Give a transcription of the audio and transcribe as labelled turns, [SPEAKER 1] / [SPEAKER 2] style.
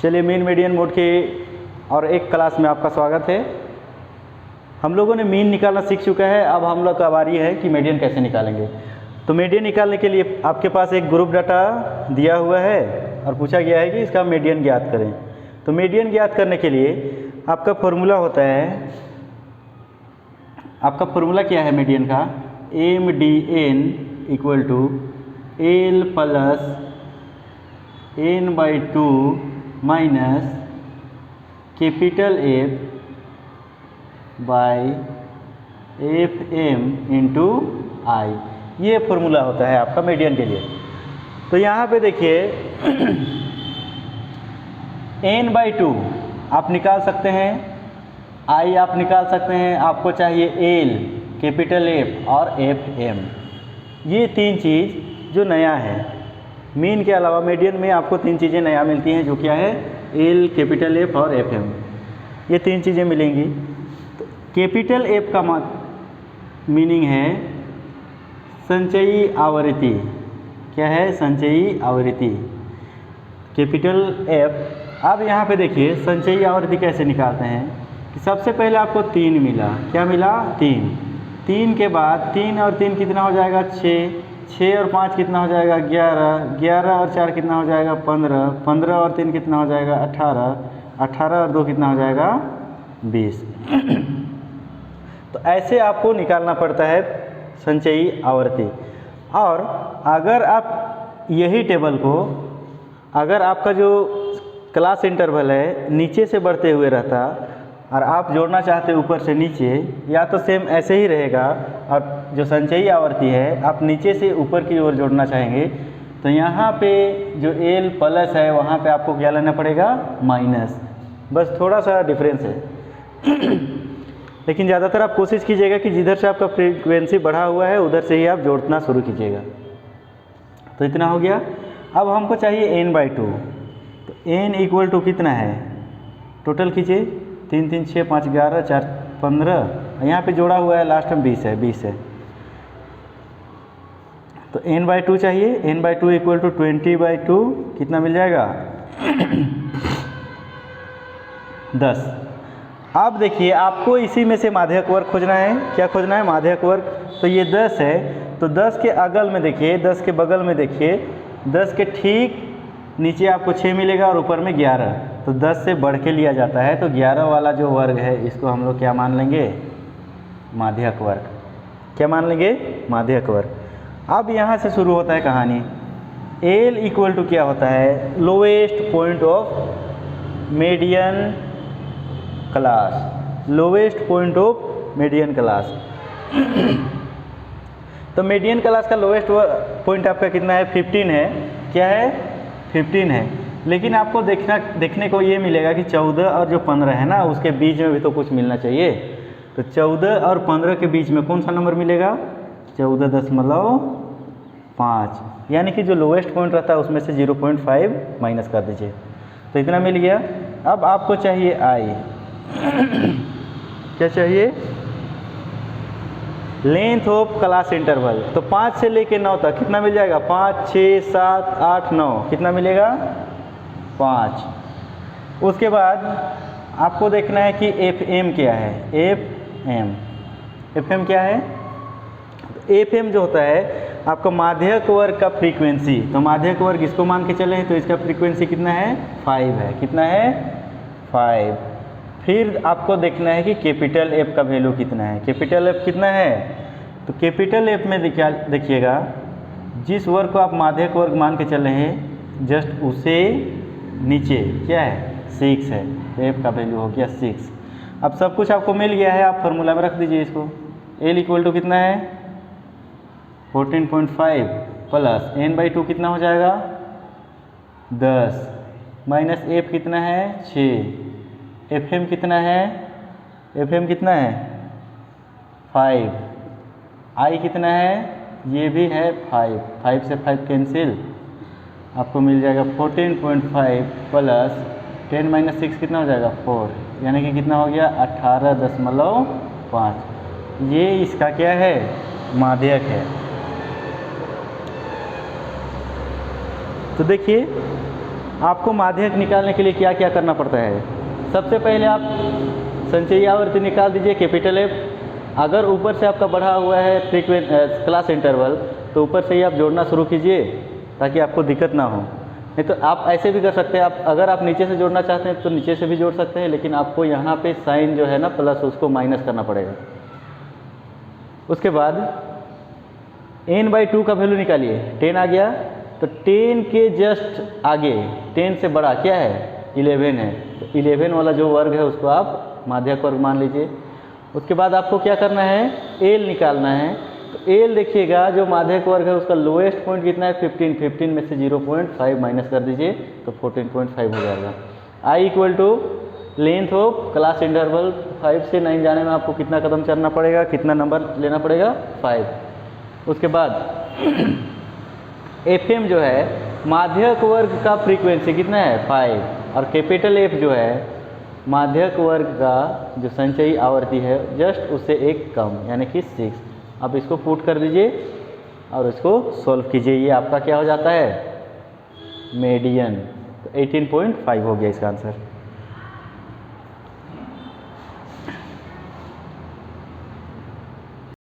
[SPEAKER 1] चलिए mean median mode के और एक क्लास में आपका स्वागत है। हम लोगों ने मीन निकालना सीख चुका है, अब हम लोग का बारी है कि मीडियन कैसे निकालेंगे। तो मीडियन निकालने के लिए आपके पास एक ग्रुप डाटा दिया हुआ है और पूछा गया है कि इसका मीडियन ज्ञात करें। तो मीडियन ज्ञात करने के लिए आपका फॉर्मूला होता है, आपका फॉर्मूला क्या है मीडियन का, M D N equal to L plus N by two minus capital F by F M into I. ये फॉर्मूला होता है आपका मीडियन के लिए। तो यहाँ पे देखिए एन बाई टू आप निकाल सकते हैं, आई आप निकाल सकते हैं, आपको चाहिए एल, कैपिटल एफ और एफ एम। ये तीन चीज़ जो नया है मीन के अलावा मीडियन में आपको तीन चीज़ें नया मिलती हैं, जो क्या है, एल, कैपिटल एफ और एफ एम। ये तीन चीज़ें मिलेंगी। तो कैपिटल एफ का मीनिंग है संचयी आवृत्ति। क्या है? संचयी आवृत्ति, कैपिटल एफ। अब यहाँ पे देखिए संचयी आवृत्ति कैसे निकालते हैं कि सबसे पहले आपको 3 मिला। क्या मिला? 3 के बाद 3 और 3 कितना हो जाएगा? 6 और 5 कितना हो जाएगा? 11 और 4 कितना हो जाएगा? 15 और 3 कितना हो जाएगा? 18 और 2 कितना हो जाएगा? 20। तो ऐसे आपको निकालना पड़ता है संचयी आवृत्ति। और अगर आप यही टेबल को, अगर आपका जो क्लास इंटरवल है नीचे से बढ़ते हुए रहता और आप जोड़ना चाहते ऊपर से नीचे, या तो सेम ऐसे ही रहेगा, और जो संचयी आवृत्ति है आप नीचे से ऊपर की ओर जोड़ना चाहेंगे तो यहाँ पे जो एल प्लस है वहाँ पे आपको क्या लेना पड़ेगा? माइनस। बस थोड़ा सा डिफरेंस है। लेकिन ज़्यादातर आप कोशिश कीजिएगा कि जिधर से आपका फ्रीक्वेंसी बढ़ा हुआ है उधर से ही आप जोड़ना शुरू कीजिएगा। तो इतना हो गया। अब हमको चाहिए एन बाई टू। तो एन इक्वल टू कितना है? टोटल कीजिए, 3 3 6 5 11 4 15, यहाँ पे जोड़ा हुआ है लास्ट में 20 है। तो एन बाई टू चाहिए। N by two equal to 20/2 कितना मिल जाएगा? 10। अब देखिए आपको इसी में से माध्यक वर्ग खोजना है। क्या खोजना है? माध्यक वर्ग। तो ये 10 है, तो 10 के अगल में देखिए, 10 के बगल में देखिए, 10 के ठीक नीचे आपको 6 मिलेगा और ऊपर में 11। तो 10 से बढ़ के लिया जाता है, तो 11 वाला जो वर्ग है इसको हम लोग क्या मान लेंगे? माध्यक वर्ग। क्या मान लेंगे? माध्यक वर्ग। अब यहाँ से शुरू होता है कहानी। एल इक्वल टू क्या होता है? Lowest point of median class. Lowest point of median class. तो मीडियन क्लास का लोवेस्ट पॉइंट आपका कितना है? 15 है। क्या है? 15 है। लेकिन आपको देखने को ये मिलेगा कि 14 और जो 15 है ना, उसके बीच में भी तो कुछ मिलना चाहिए। तो 14 और 15 के बीच में कौन सा नंबर मिलेगा? 14.5, यानी कि जो लोवेस्ट पॉइंट रहता है उसमें से 0.5 माइनस कर दीजिए। तो इतना मिल गया। अब आपको चाहिए आई। क्या चाहिए? Length of class interval. तो 5 से लेके 9 तक कितना मिल जाएगा? 5 6 7 8 9 कितना मिलेगा? 5। उसके बाद आपको देखना है कि एफ एम क्या है। एफ एम क्या है? एफ एम जो होता है आपका माध्यक वर्ग का फ्रीक्वेंसी। तो माध्यक वर्ग इसको मान के चले हैं, तो इसका फ्रीक्वेंसी कितना है? 5 है। कितना है? 5। फिर आपको देखना है कि कैपिटल एफ का वैल्यू कितना है। कैपिटल एफ कितना है? तो कैपिटल एफ में देखिएगा, जिस वर्ग को आप माध्यक वर्ग मान के चल रहे हैं जस्ट उसे नीचे क्या है? 6 है। तो एफ का वैल्यू हो गया 6। अब सब कुछ आपको मिल गया है, आप फॉर्मूला में रख दीजिए इसको। एल इक्वल टू कितना है? 14.5 प्लस एन बाई टू कितना हो जाएगा? 10 माइनस एफ कितना है? 6। एफ एम कितना है? एफ एम कितना है? 5। आई कितना है? ये भी है 5। 5 से 5 कैंसिल, आपको मिल जाएगा 14.5 प्लस 10 माइनस 6 कितना हो जाएगा? 4, यानी कि कितना हो गया? 18.5। ये इसका क्या है? माध्यक है। तो देखिए आपको माध्यक निकालने के लिए क्या क्या करना पड़ता है। सबसे पहले आप संचयी आवर्ती निकाल दीजिए कैपिटल एफ। अगर ऊपर से आपका बढ़ा हुआ है क्लास इंटरवल तो ऊपर से ही आप जोड़ना शुरू कीजिए ताकि आपको दिक्कत ना हो। नहीं तो आप ऐसे भी कर सकते हैं, अगर आप नीचे से जोड़ना चाहते हैं तो नीचे से भी जोड़ सकते हैं, लेकिन आपको यहाँ पे साइन जो है ना प्लस उसको माइनस करना पड़ेगा। उसके बाद n/2 का वैल्यू निकालिए। 10 आ गया तो 10 के जस्ट आगे 10 से बड़ा क्या है 11 है, तो 11 वाला जो वर्ग है उसको आप माध्यक वर्ग मान लीजिए। उसके बाद आपको क्या करना है एल निकालना है। तो एल देखिएगा जो माध्यक वर्ग है उसका लोएस्ट पॉइंट कितना है 15। 15 में से 0.5 माइनस कर दीजिए तो 14.5 हो जाएगा। I equal to length of class interval 5 से 9 जाने में आपको कितना कदम चलना पड़ेगा, कितना नंबर लेना पड़ेगा 5। उसके बाद एफ एम जो है माध्यक वर्ग का फ्रीक्वेंसी कितना है 5 और कैपिटल एफ जो है माध्यक वर्ग का जो संचयी आवर्ती है जस्ट उससे एक कम यानी कि 6। आप इसको पुट कर दीजिए और इसको सॉल्व कीजिए। ये आपका क्या हो जाता है मीडियन। तो 18.5 हो गया इसका आंसर।